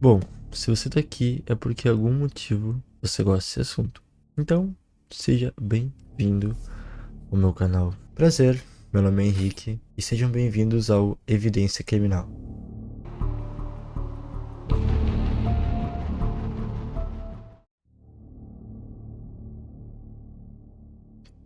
Bom, se você tá aqui é porque algum motivo você gosta desse assunto. Então, seja bem-vindo ao meu canal. Prazer, meu nome é Henrique e sejam bem-vindos ao Evidência Criminal.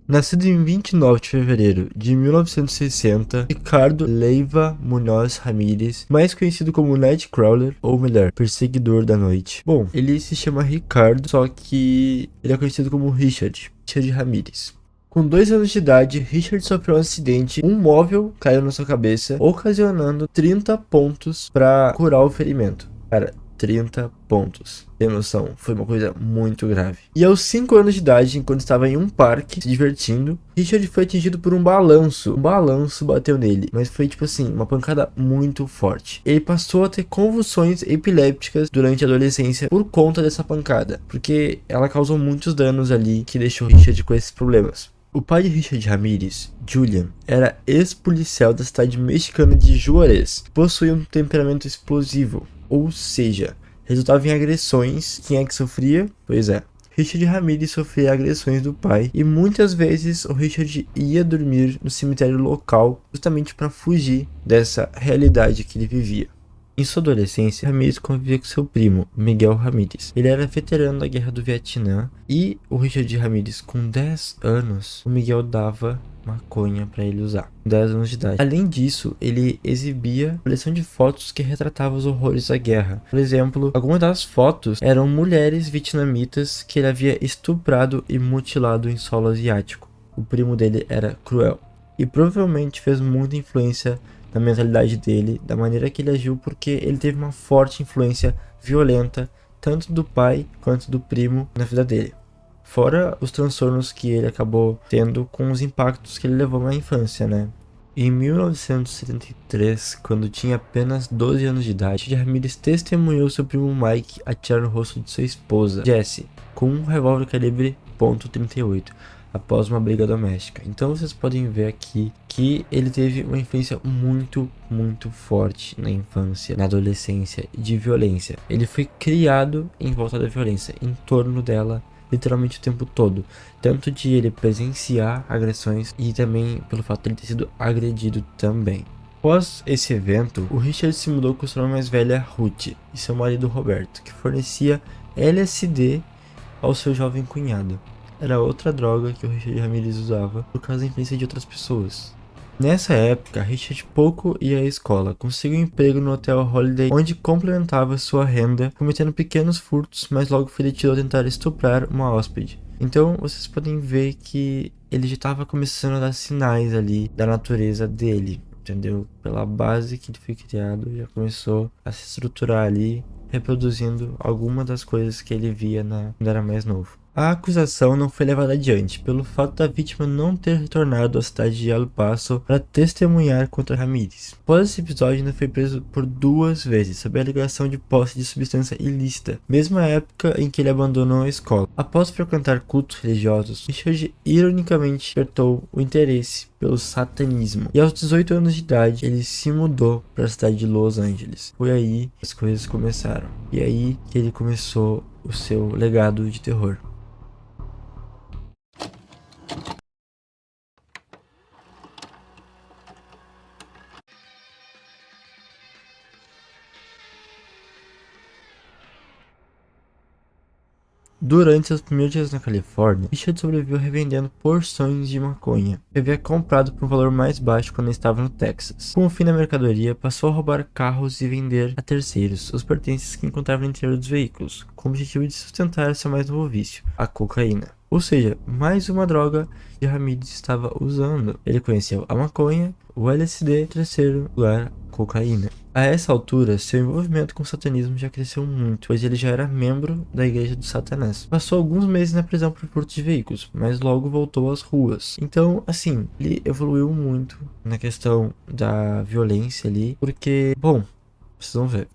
Nascido em 29 de fevereiro de 1960, Ricardo Leiva Munhoz Ramírez, mais conhecido como Nightcrawler, ou melhor, Perseguidor da Noite. Bom, ele se chama Ricardo, só que ele é conhecido como Richard Ramírez. Com 2 anos de idade, Richard sofreu um acidente, um móvel caiu na sua cabeça, ocasionando 30 pontos para curar o ferimento. Cara, 30 pontos. Tem noção? Foi uma coisa muito grave. E aos 5 anos de idade, enquanto estava em um parque se divertindo, Richard foi atingido por um balanço. Um balanço bateu nele, mas foi tipo assim, uma pancada muito forte. Ele passou a ter convulsões epilépticas durante a adolescência por conta dessa pancada, porque ela causou muitos danos ali que deixou Richard com esses problemas. O pai de Richard Ramírez, Julian, era ex-policial da cidade mexicana de Juárez, possuía um temperamento explosivo, ou seja, resultava em agressões. Quem é que sofria? Pois é, Richard Ramírez sofria agressões do pai e muitas vezes o Richard ia dormir no cemitério local justamente para fugir dessa realidade que ele vivia. Em sua adolescência, Ramírez convivia com seu primo, Miguel Ramírez. Ele era veterano da Guerra do Vietnã e o Richard Ramírez, com 10 anos, o Miguel dava maconha para ele usar, com 10 anos de idade. Além disso, ele exibia coleção de fotos que retratavam os horrores da guerra. Por exemplo, algumas das fotos eram mulheres vietnamitas que ele havia estuprado e mutilado em solo asiático. O primo dele era cruel e provavelmente fez muita influência na mentalidade dele, da maneira que ele agiu, porque ele teve uma forte influência violenta, tanto do pai quanto do primo na vida dele. Fora os transtornos que ele acabou tendo com os impactos que ele levou na infância, né? Em 1973, quando tinha apenas 12 anos de idade, Ramírez testemunhou seu primo Mike atirar no rosto de sua esposa, Jessie, com um revólver calibre .38, após uma briga doméstica. Então vocês podem ver aqui que ele teve uma influência muito forte na infância, na adolescência, de violência. Ele foi criado em volta da violência, em torno dela, literalmente o tempo todo, tanto de ele presenciar agressões e também pelo fato de ele ter sido agredido também. Após esse evento, o Richard se mudou com sua irmã mais velha, Ruth, e seu marido Roberto, que fornecia LSD ao seu jovem cunhado. Era outra droga que o Richard Ramírez usava por causa da influência de outras pessoas. Nessa época, Richard pouco ia à escola, conseguiu um emprego no Hotel Holiday, onde complementava sua renda, cometendo pequenos furtos, mas logo foi detido ao tentar estuprar uma hóspede. Então, vocês podem ver que ele já estava começando a dar sinais ali da natureza dele, entendeu? Pela base que ele foi criado, já começou a se estruturar ali, reproduzindo algumas das coisas que ele via quando era mais novo. A acusação não foi levada adiante, pelo fato da vítima não ter retornado à cidade de El Paso para testemunhar contra Ramírez. Após esse episódio, ainda foi preso por 2 vezes, sob a alegação de posse de substância ilícita, mesma época em que ele abandonou a escola. Após frequentar cultos religiosos, Richard ironicamente despertou o interesse pelo satanismo, e aos 18 anos de idade, ele se mudou para a cidade de Los Angeles. Foi aí que as coisas começaram, e aí que ele começou o seu legado de terror. Durante seus primeiros dias na Califórnia, Richard sobreviveu revendendo porções de maconha que havia comprado por um valor mais baixo quando estava no Texas. Com o fim da mercadoria, passou a roubar carros e vender a terceiros os pertences que encontrava no interior dos veículos, com o objetivo de sustentar seu mais novo vício, a cocaína. Ou seja, mais uma droga que Ramírez estava usando. Ele conheceu a maconha, o LSD, em terceiro lugar, cocaína. A essa altura, seu envolvimento com o satanismo já cresceu muito, pois ele já era membro da Igreja do Satanás. Passou alguns meses na prisão por furto de veículos, mas logo voltou às ruas. Então, assim, ele evoluiu muito na questão da violência ali, porque, bom, vocês vão ver.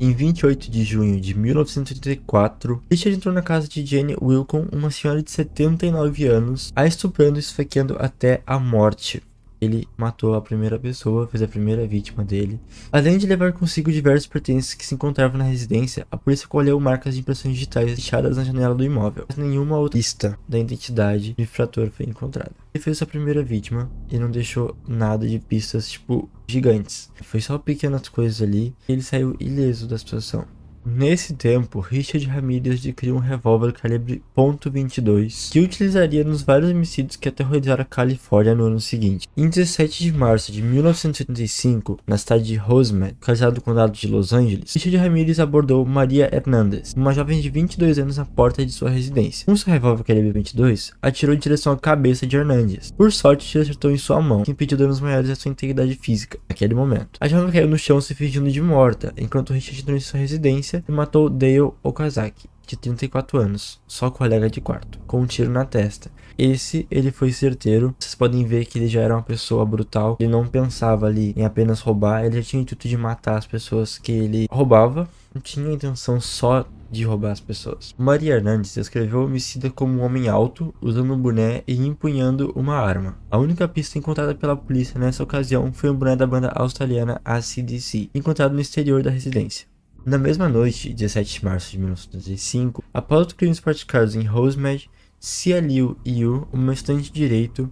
Em 28 de junho de 1984, Richard entrou na casa de Jane Wilcon, uma senhora de 79 anos, a estuprando e esfaqueando até a morte. Ele matou a primeira pessoa, fez a primeira vítima dele. Além de levar consigo diversos pertences que se encontravam na residência, a polícia colheu marcas de impressões digitais deixadas na janela do imóvel. Mas nenhuma outra pista da identidade do infrator foi encontrada. Ele fez sua primeira vítima e não deixou nada de pistas, tipo, gigantes. Foi só pequenas coisas ali e ele saiu ileso da situação. Nesse tempo, Richard Ramirez adquiriu um revólver calibre .22 que utilizaria nos vários homicídios que aterrorizaram a Califórnia no ano seguinte. Em 17 de março de 1985, na cidade de Rosemead, localizado no condado de Los Angeles, Richard Ramirez abordou Maria Hernandez, uma jovem de 22 anos, na porta de sua residência. Com seu revólver calibre .22, atirou em direção à cabeça de Hernandez. Por sorte, acertou em sua mão, que impediu danos maiores à sua integridade física naquele momento. A jovem caiu no chão se fingindo de morta, enquanto Richard entrou em sua residência e matou Dale Okazaki, de 34 anos, só colega de quarto, com um tiro na testa. Ele foi certeiro. Vocês podem ver que ele já era uma pessoa brutal. Ele não pensava ali em apenas roubar, ele já tinha o intuito de matar as pessoas que ele roubava. Não tinha a intenção só de roubar as pessoas. Maria Hernandez descreveu o homicida como um homem alto, usando um boné e empunhando uma arma. A única pista encontrada pela polícia nessa ocasião foi um boné da banda australiana AC/DC, encontrado no exterior da residência. Na mesma noite, 17 de março de 1995, após os crimes praticados em Rosemead, Cia Liu Yu, uma estudante de direito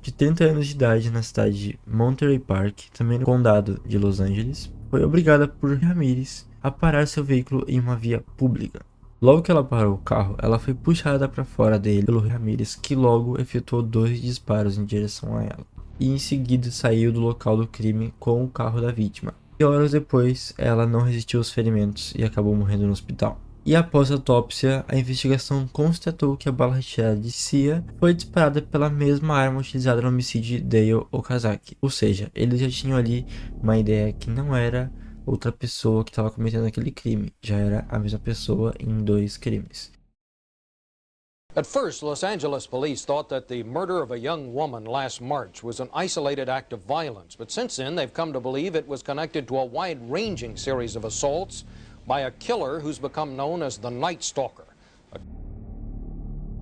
de 30 anos de idade na cidade de Monterey Park, também no condado de Los Angeles, foi obrigada por Ramirez a parar seu veículo em uma via pública. Logo que ela parou o carro, ela foi puxada para fora dele pelo Ramirez, que logo efetuou 2 disparos em direção a ela, e em seguida saiu do local do crime com o carro da vítima. E horas depois, ela não resistiu aos ferimentos e acabou morrendo no hospital. E após a autópsia, a investigação constatou que a bala retirada de Cia foi disparada pela mesma arma utilizada no homicídio de Dale Okazaki. Ou seja, eles já tinham ali uma ideia que não era outra pessoa que estava cometendo aquele crime, já era a mesma pessoa em 2 crimes. At first, Los Angeles police thought that the murder of a young woman last March was an isolated act of violence, but since then they've come to believe it was connected to a wide-ranging series of assaults by a killer who's become known as the Night Stalker.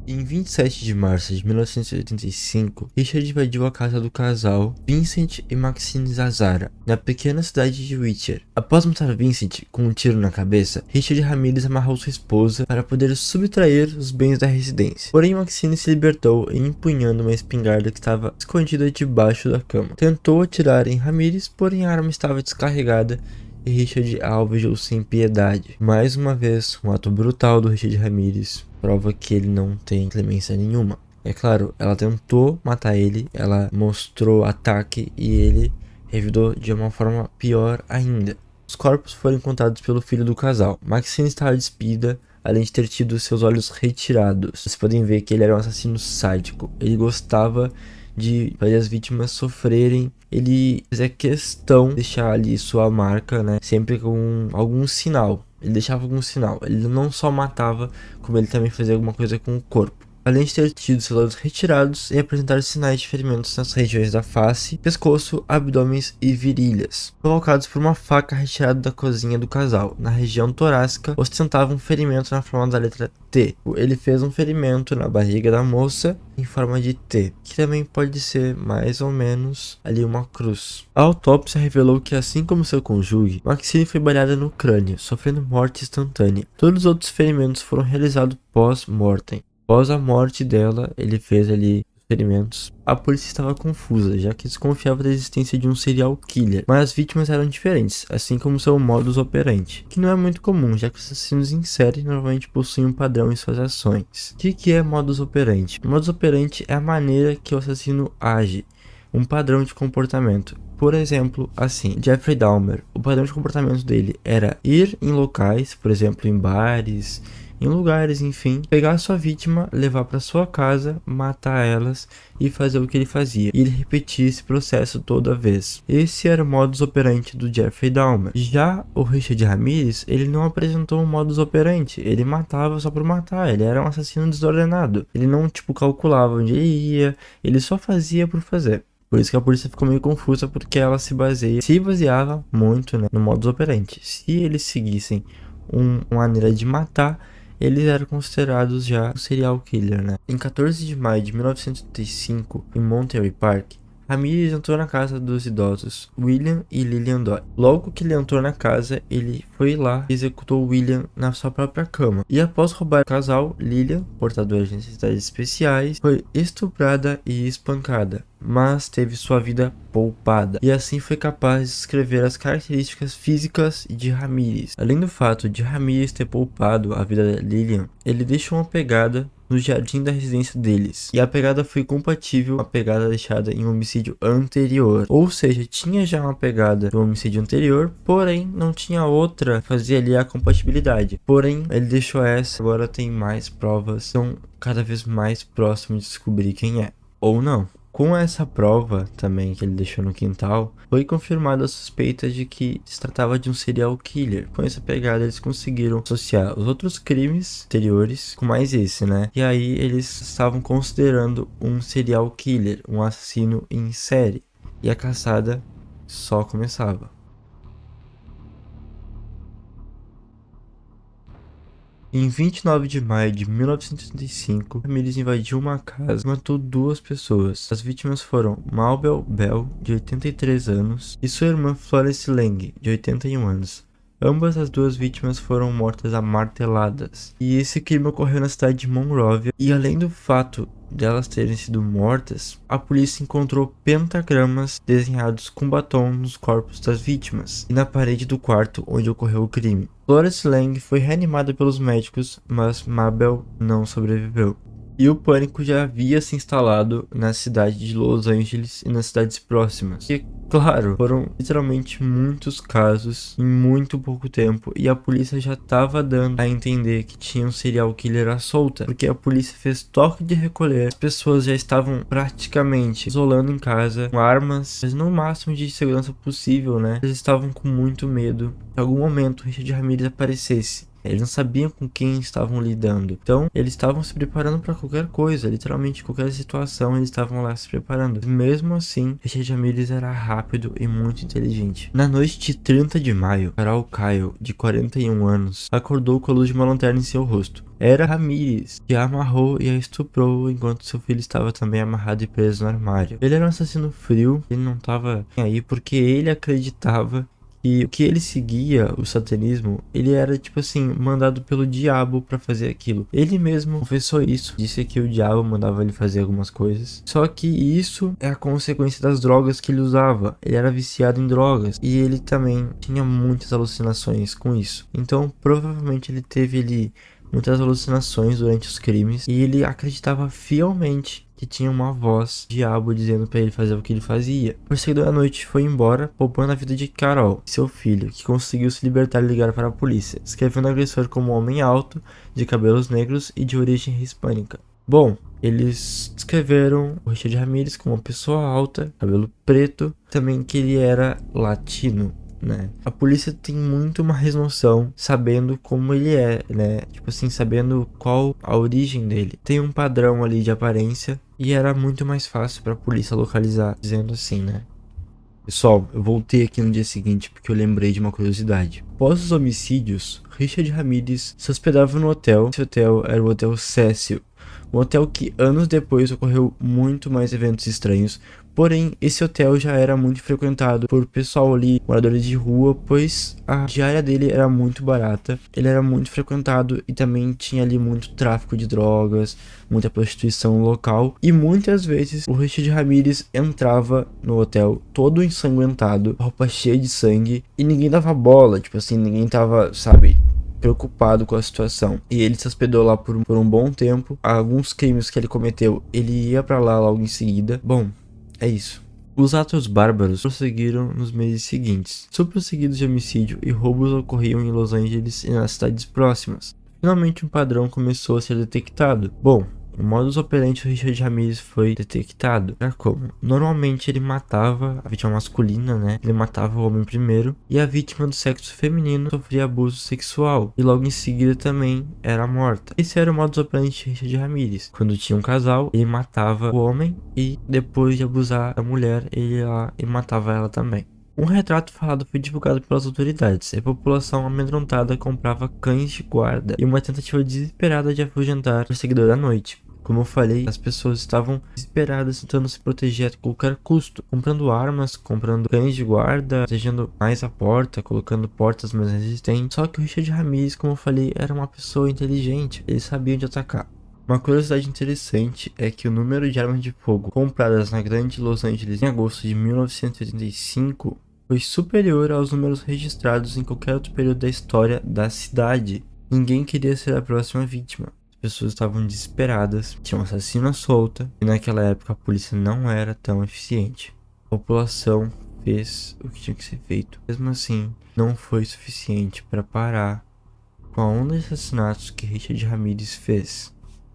Em 27 de março de 1985, Richard invadiu a casa do casal Vincent e Maxine Zazzara, na pequena cidade de Whittier. Após matar Vincent com um tiro na cabeça, Richard Ramirez amarrou sua esposa para poder subtrair os bens da residência. Porém, Maxine se libertou empunhando uma espingarda que estava escondida debaixo da cama. Tentou atirar em Ramirez, porém a arma estava descarregada e Richard a alvejou sem piedade. Mais uma vez, um ato brutal do Richard Ramirez prova que ele não tem clemência nenhuma. É claro, ela tentou matar ele, ela mostrou ataque e ele revidou de uma forma pior ainda. Os corpos foram encontrados pelo filho do casal. Maxine estava despida, além de ter tido seus olhos retirados. Vocês podem ver que ele era um assassino sádico. Ele gostava de fazer as vítimas sofrerem. Ele fazia questão de deixar ali sua marca, né? Sempre com algum sinal. Ele deixava algum sinal. Ele não só matava, como ele também fazia alguma coisa com o corpo. Além de ter tido seus olhos retirados e apresentar sinais de ferimentos nas regiões da face, pescoço, abdômenes e virilhas, provocados por uma faca retirada da cozinha do casal. Na região torácica, ostentava um ferimento na forma da letra T. Ele fez um ferimento na barriga da moça em forma de T, que também pode ser mais ou menos ali uma cruz. A autópsia revelou que, assim como seu cônjuge, Maxine foi baleada no crânio, sofrendo morte instantânea. Todos os outros ferimentos foram realizados pós-mortem. Após a morte dela, ele fez ali ferimentos. A polícia estava confusa, já que desconfiava da existência de um serial killer, mas as vítimas eram diferentes, assim como seu modus operandi, que não é muito comum, já que os assassinos em série normalmente possuem um padrão em suas ações. O que é modus operandi? Modus operandi é a maneira que o assassino age, um padrão de comportamento. Por exemplo, assim, Jeffrey Dahmer, o padrão de comportamento dele era ir em locais, por exemplo, em bares, em lugares, enfim, pegar sua vítima, levar para sua casa, matar elas e fazer o que ele fazia. E ele repetia esse processo toda vez. Esse era o modus operandi do Jeffrey Dahmer. Já o Richard Ramirez, ele não apresentou um modus operandi. Ele matava só por matar. Ele era um assassino desordenado. Ele não, calculava onde ele ia. Ele só fazia por fazer. Por isso que a polícia ficou meio confusa, porque ela se baseava muito, né, no modus operandi. Se eles seguissem uma maneira de matar, eles eram considerados já um serial killer, né? Em 14 de maio de 1985, em Monterey Park, Ramirez entrou na casa dos idosos William e Lillian Doyle. Logo que ele entrou na casa, ele foi lá e executou William na sua própria cama. E após roubar o casal, Lillian, portadora de necessidades especiais, foi estuprada e espancada, mas teve sua vida poupada, e assim foi capaz de descrever as características físicas de Ramirez. Além do fato de Ramirez ter poupado a vida de Lillian, ele deixou uma pegada no jardim da residência deles, e a pegada foi compatível com a pegada deixada em um homicídio anterior, ou seja, tinha já uma pegada do homicídio anterior, porém não tinha outra, fazia ali a compatibilidade, porém ele deixou essa, agora tem mais provas, são cada vez mais próximos de descobrir quem é, ou não. Com essa prova também que ele deixou no quintal, foi confirmada a suspeita de que se tratava de um serial killer. Com essa pegada eles conseguiram associar os outros crimes anteriores com mais esse, né? E aí eles estavam considerando um serial killer, um assassino em série. E a caçada só começava. Em 29 de maio de 1985, Ramirez invadiu uma casa e matou 2 pessoas. As vítimas foram Mabel Bell, de 83 anos, e sua irmã Florence Lang, de 81 anos. Ambas as 2 vítimas foram mortas a marteladas. E esse crime ocorreu na cidade de Monrovia. E além do fato delas terem sido mortas, a polícia encontrou pentagramas desenhados com batom nos corpos das vítimas e na parede do quarto onde ocorreu o crime. Florence Lang foi reanimada pelos médicos, mas Mabel não sobreviveu. E o pânico já havia se instalado na cidade de Los Angeles e nas cidades próximas. E, claro, foram literalmente muitos casos em muito pouco tempo, e a polícia já estava dando a entender que tinha um serial killer à solta, porque a polícia fez toque de recolher, as pessoas já estavam praticamente isolando em casa com armas, mas no máximo de segurança possível, né? Eles estavam com muito medo que em algum momento Richard Ramirez aparecesse. Eles não sabiam com quem estavam lidando. Então, eles estavam se preparando para qualquer coisa. Literalmente, qualquer situação, eles estavam lá se preparando. Mesmo assim, Richard Ramirez era rápido e muito inteligente. Na noite de 30 de maio, Carol Kyle, de 41 anos, acordou com a luz de uma lanterna em seu rosto. Era Ramirez, que a amarrou e a estuprou enquanto seu filho estava também amarrado e preso no armário. Ele era um assassino frio, ele não estava aí porque ele acreditava e o que ele seguia, o satanismo, ele era tipo assim, mandado pelo diabo pra fazer aquilo. Ele mesmo confessou isso, disse que o diabo mandava ele fazer algumas coisas. Só que isso é a consequência das drogas que ele usava. Ele era viciado em drogas e ele também tinha muitas alucinações com isso. Então, provavelmente ele teve ali muitas alucinações durante os crimes e ele acreditava fielmente que tinha uma voz, diabo, dizendo pra ele fazer o que ele fazia. O perseguidor da noite foi embora, poupando a vida de Carol, seu filho, que conseguiu se libertar e ligar para a polícia, descrevendo o agressor como um homem alto, de cabelos negros e de origem hispânica. Bom, eles descreveram o Richard Ramirez como uma pessoa alta, cabelo preto, também que ele era latino, né? A polícia tem muito mais noção sabendo como ele é, né? Tipo assim, sabendo qual a origem dele. Tem um padrão ali de aparência e era muito mais fácil pra polícia localizar, dizendo assim, né? Pessoal, eu voltei aqui no dia seguinte porque eu lembrei de uma curiosidade. Após os homicídios, Richard Ramirez se hospedava no hotel. Esse hotel era o Hotel Cecil, um hotel que anos depois ocorreu muito mais eventos estranhos. Porém, esse hotel já era muito frequentado por pessoal ali, moradores de rua, pois a diária dele era muito barata. Ele era muito frequentado e também tinha ali muito tráfico de drogas, muita prostituição local. E muitas vezes o Richard Ramirez entrava no hotel todo ensanguentado, roupa cheia de sangue, e ninguém dava bola, tipo assim, ninguém tava, sabe, preocupado com a situação. E ele se hospedou lá por um bom tempo. Alguns crimes que ele cometeu, ele ia pra lá logo em seguida. Bom, é isso. Os atos bárbaros prosseguiram nos meses seguintes. Estupros seguidos de homicídio e roubos ocorriam em Los Angeles e nas cidades próximas. Finalmente um padrão começou a ser detectado. Bom, o modus operandi do Richard Ramirez foi detectado. Era como? Normalmente ele matava a vítima masculina, né? Ele matava o homem primeiro, e a vítima do sexo feminino sofria abuso sexual e logo em seguida também era morta. Esse era o modus operandi de Richard Ramirez. Quando tinha um casal, ele matava o homem e depois de abusar da mulher, ele ia lá e matava ela também. Um retrato falado foi divulgado pelas autoridades, e a população amedrontada comprava cães de guarda, e uma tentativa desesperada de afugentar o perseguidor da noite. Como eu falei, as pessoas estavam desesperadas tentando se proteger a qualquer custo, comprando armas, comprando cães de guarda, protegendo mais a porta, colocando portas mais resistentes. Só que o Richard Ramirez, como eu falei, era uma pessoa inteligente, ele sabia onde atacar. Uma curiosidade interessante é que o número de armas de fogo compradas na Grande Los Angeles em agosto de 1985 foi superior aos números registrados em qualquer outro período da história da cidade. Ninguém queria ser a próxima vítima. As pessoas estavam desesperadas, tinha um assassino à solta, e naquela época a polícia não era tão eficiente. A população fez o que tinha que ser feito. Mesmo assim, não foi suficiente para parar com a onda de assassinatos que Richard Ramirez fez.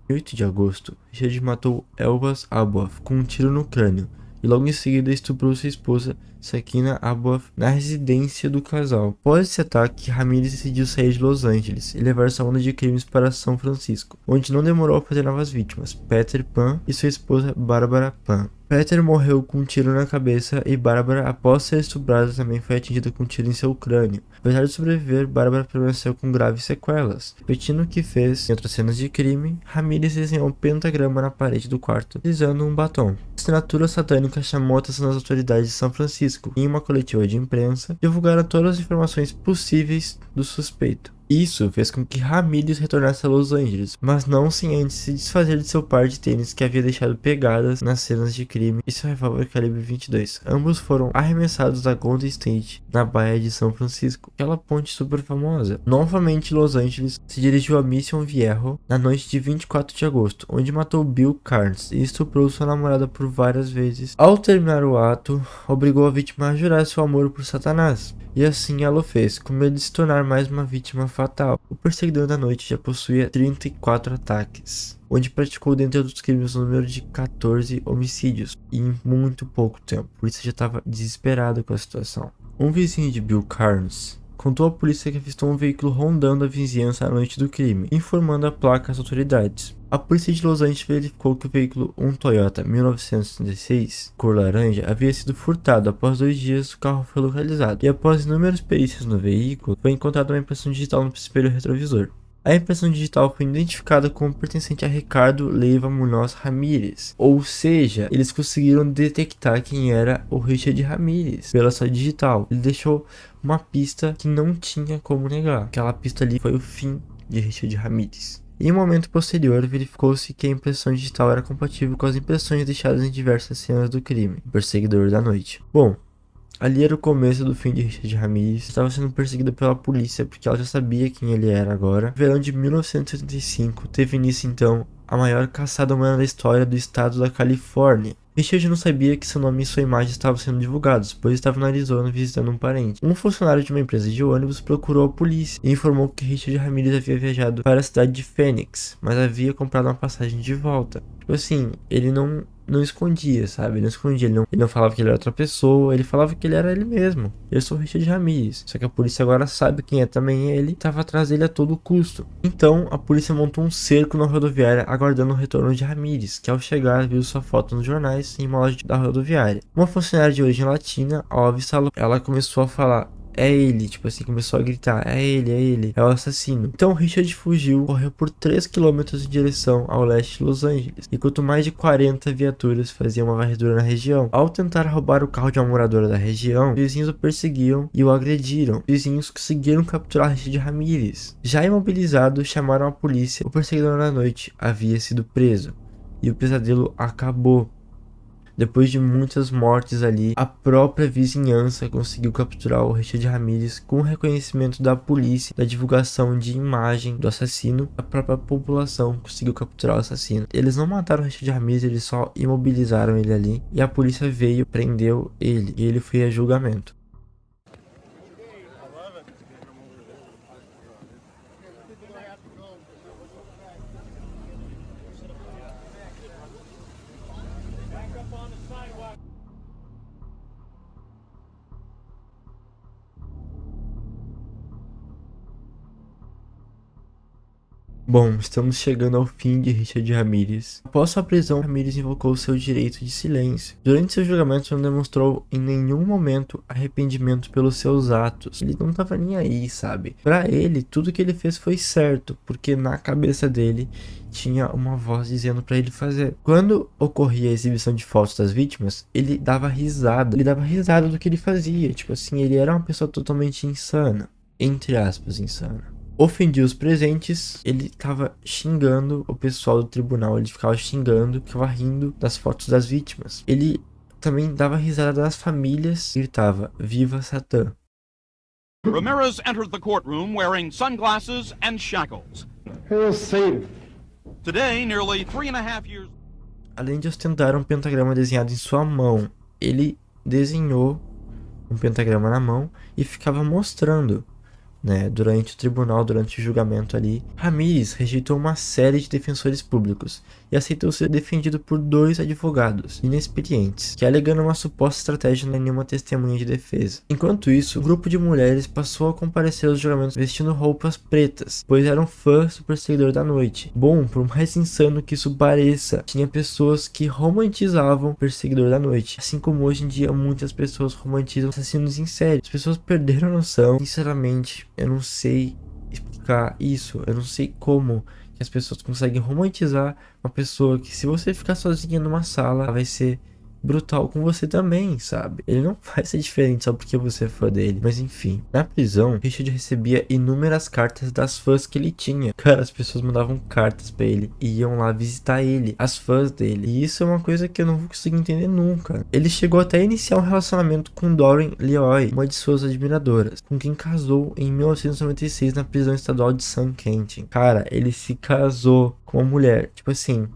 Em 8 de agosto, Richard matou Elbas Aboaf com um tiro no crânio e logo em seguida estuprou sua esposa, Sakina Aboaf, na residência do casal. Após esse ataque, Ramirez decidiu sair de Los Angeles e levar sua onda de crimes para São Francisco, onde não demorou a fazer novas vítimas, Peter Pan e sua esposa Barbara Pan. Peter morreu com um tiro na cabeça e Barbara, após ser estuprada, também foi atingida com um tiro em seu crânio. Apesar de sobreviver, Barbara permaneceu com graves sequelas. Repetindo o que fez em outras cenas de crime, Ramirez desenhou um pentagrama na parede do quarto, utilizando um batom. A assinatura satânica chamou a atenção das autoridades de São Francisco e, em uma coletiva de imprensa, divulgaram todas as informações possíveis do suspeito. Isso fez com que Ramirez retornasse a Los Angeles, mas não sem antes se desfazer de seu par de tênis que havia deixado pegadas nas cenas de crime e seu revólver calibre 22. Ambos foram arremessados da Golden State, na baía de São Francisco, aquela ponte super famosa. Novamente, Los Angeles se dirigiu a Mission Viejo na noite de 24 de agosto, onde matou Bill Carnes e estuprou sua namorada por várias vezes. Ao terminar o ato, obrigou a vítima a jurar seu amor por Satanás. E assim ela o fez, com medo de se tornar mais uma vítima fatal. O perseguidor da noite já possuía 34 ataques, onde praticou, dentre outros crimes, o número de 14 homicídios, e em muito pouco tempo. A polícia já estava desesperada com a situação. Um vizinho de Bill Carnes contou à polícia que avistou um veículo rondando a vizinhança à noite do crime, informando a placa às autoridades. A polícia de Los Angeles verificou que o veículo, um Toyota 1936, cor laranja, havia sido furtado. Após 2 dias, o carro foi localizado, e após inúmeras perícias no veículo, foi encontrada uma impressão digital no espelho retrovisor. A impressão digital foi identificada como pertencente a Ricardo Leiva Munoz Ramirez, ou seja, eles conseguiram detectar quem era o Richard Ramirez pela sua digital. Ele deixou uma pista que não tinha como negar. Aquela pista ali foi o fim de Richard Ramirez. Em um momento posterior, verificou-se que a impressão digital era compatível com as impressões deixadas em diversas cenas do crime, o perseguidor da noite. Bom, ali era o começo do fim de Richard Ramirez. Estava sendo perseguido pela polícia porque ela já sabia quem ele era agora. No verão de 1975, teve início então a maior caçada humana da história do estado da Califórnia. Richard não sabia que seu nome e sua imagem estavam sendo divulgados, pois estava no Arizona visitando um parente. Um funcionário de uma empresa de ônibus procurou a polícia e informou que Richard Ramirez havia viajado para a cidade de Phoenix, mas havia comprado uma passagem de volta. Tipo assim, ele não escondia, sabe? Ele não escondia, ele não falava que ele era outra pessoa, ele falava que ele era ele mesmo. Eu sou o Richard Ramirez. Só que a polícia agora sabe quem é também ele, estava atrás dele a todo custo. Então, a polícia montou um cerco na rodoviária aguardando o retorno de Ramirez, que ao chegar viu sua foto nos jornais em uma loja da rodoviária. Uma funcionária de origem latina, ao avistá-lo, ela começou a falar: é ele, tipo assim, começou a gritar: é ele, é o assassino. Então Richard fugiu, correu por 3 km em direção ao leste de Los Angeles, enquanto mais de 40 viaturas faziam uma varredura na região. Ao tentar roubar o carro de uma moradora da região, vizinhos o perseguiam e o agrediram. Vizinhos conseguiram capturar Richard Ramirez. Já imobilizado, chamaram a polícia. O perseguidor da noite havia sido preso e o pesadelo acabou. Depois de muitas mortes ali, a própria vizinhança conseguiu capturar o Richard Ramirez com o reconhecimento da polícia, da divulgação de imagem do assassino. A própria população conseguiu capturar o assassino. Eles não mataram o Richard Ramirez, eles só imobilizaram ele ali. E a polícia veio, prendeu ele e ele foi a julgamento. Bom, estamos chegando ao fim de Richard Ramirez. Após sua prisão, Ramirez invocou seu direito de silêncio. Durante seu julgamento, não demonstrou em nenhum momento arrependimento pelos seus atos. Ele não tava nem aí, sabe? Pra ele, tudo que ele fez foi certo, porque na cabeça dele tinha uma voz dizendo pra ele fazer. Quando ocorria a exibição de fotos das vítimas, ele dava risada. Ele dava risada do que ele fazia. Tipo assim, ele era uma pessoa totalmente insana. Entre aspas, insana. Ofendia os presentes, ele tava xingando o pessoal do tribunal, ele ficava xingando, ficava rindo das fotos das vítimas. Ele também dava risada das famílias e gritava, Viva Satã! Ramirez entered the courtroom wearing sunglasses and shackles. Hail Satan. Today, nearly 3.5 years... Além de ostentar um pentagrama desenhado em sua mão, ele desenhou um pentagrama na mão e ficava mostrando, né, durante o tribunal, durante o julgamento ali. Ramirez rejeitou uma série de defensores públicos e aceitou ser defendido por 2 advogados inexperientes, que alegando uma suposta estratégia não é nenhuma testemunha de defesa. Enquanto isso, um grupo de mulheres passou a comparecer aos julgamentos vestindo roupas pretas, pois eram fãs do Perseguidor da Noite. Bom, por mais insano que isso pareça, tinha pessoas que romantizavam o Perseguidor da Noite, assim como hoje em dia muitas pessoas romantizam assassinos em série. As pessoas perderam a noção. Sinceramente, eu não sei explicar isso, eu não sei como que as pessoas conseguem romantizar uma pessoa que, se você ficar sozinha numa sala, ela vai ser brutal com você também, sabe? Ele não vai ser diferente só porque você é fã dele. Mas enfim, na prisão, Richard recebia inúmeras cartas das fãs que ele tinha. Cara, as pessoas mandavam cartas pra ele e iam lá visitar ele, as fãs dele. E isso é uma coisa que eu não vou conseguir entender nunca. Ele chegou até a iniciar um relacionamento com Doreen Lioy, uma de suas admiradoras, com quem casou em 1996 na prisão estadual de San Quentin. Cara, ele se casou com uma mulher, tipo assim,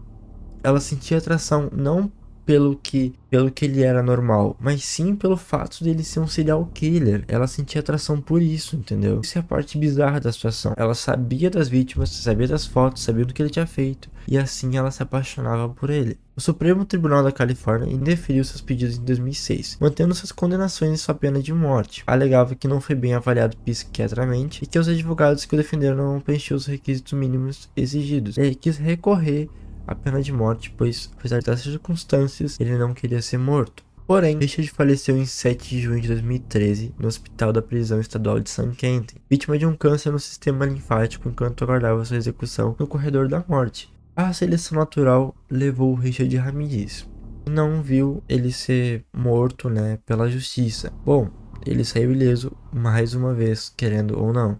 ela sentia atração não pelo que ele era normal, mas sim pelo fato dele ser um serial killer. Ela sentia atração por isso, entendeu? Isso é a parte bizarra da situação. Ela sabia das vítimas, sabia das fotos, sabia do que ele tinha feito, e assim ela se apaixonava por ele. O Supremo Tribunal da Califórnia indeferiu seus pedidos em 2006, mantendo suas condenações em sua pena de morte. Alegava que não foi bem avaliado psiquiatramente e que os advogados que o defenderam não preenchiam os requisitos mínimos exigidos. Ele quis recorrer a pena de morte, pois, apesar das circunstâncias, ele não queria ser morto. Porém, Richard faleceu em 7 de junho de 2013 no hospital da prisão estadual de San Quentin, vítima de um câncer no sistema linfático enquanto aguardava sua execução no corredor da morte. A seleção natural levou Richard Ramirez e não viu ele ser morto, né, pela justiça. Bom, ele saiu ileso mais uma vez, querendo ou não.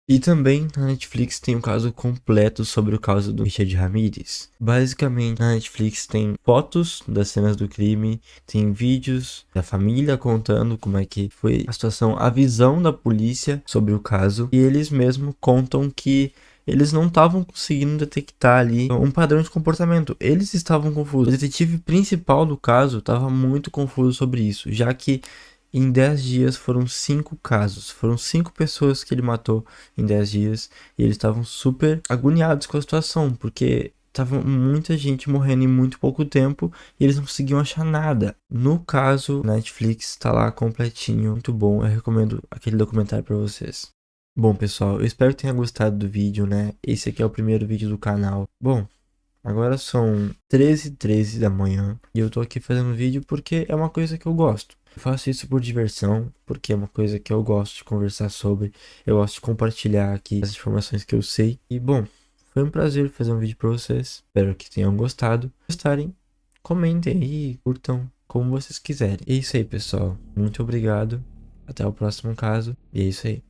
E também na Netflix tem um caso completo sobre o caso do Richard Ramirez. Basicamente, na Netflix tem fotos das cenas do crime, tem vídeos da família contando como é que foi a situação, a visão da polícia sobre o caso. E eles mesmos contam que eles não estavam conseguindo detectar ali um padrão de comportamento. Eles estavam confusos. O detetive principal do caso estava muito confuso sobre isso, já que em 10 dias foram 5 casos, foram 5 pessoas que ele matou em 10 dias e eles estavam super agoniados com a situação, porque tava muita gente morrendo em muito pouco tempo e eles não conseguiam achar nada. No caso, Netflix tá lá completinho, muito bom, eu recomendo aquele documentário pra vocês. Bom, pessoal, eu espero que tenha gostado do vídeo, né? Esse aqui é o primeiro vídeo do canal. Bom, agora são 13h13 da manhã e eu tô aqui fazendo vídeo porque é uma coisa que eu gosto. Eu faço isso por diversão, porque é uma coisa que eu gosto de conversar sobre. Eu gosto de compartilhar aqui as informações que eu sei. E bom, foi um prazer fazer um vídeo pra vocês. Espero que tenham gostado. Se gostarem, comentem aí, curtam como vocês quiserem. É isso aí, pessoal. Muito obrigado. Até o próximo caso. E é isso aí.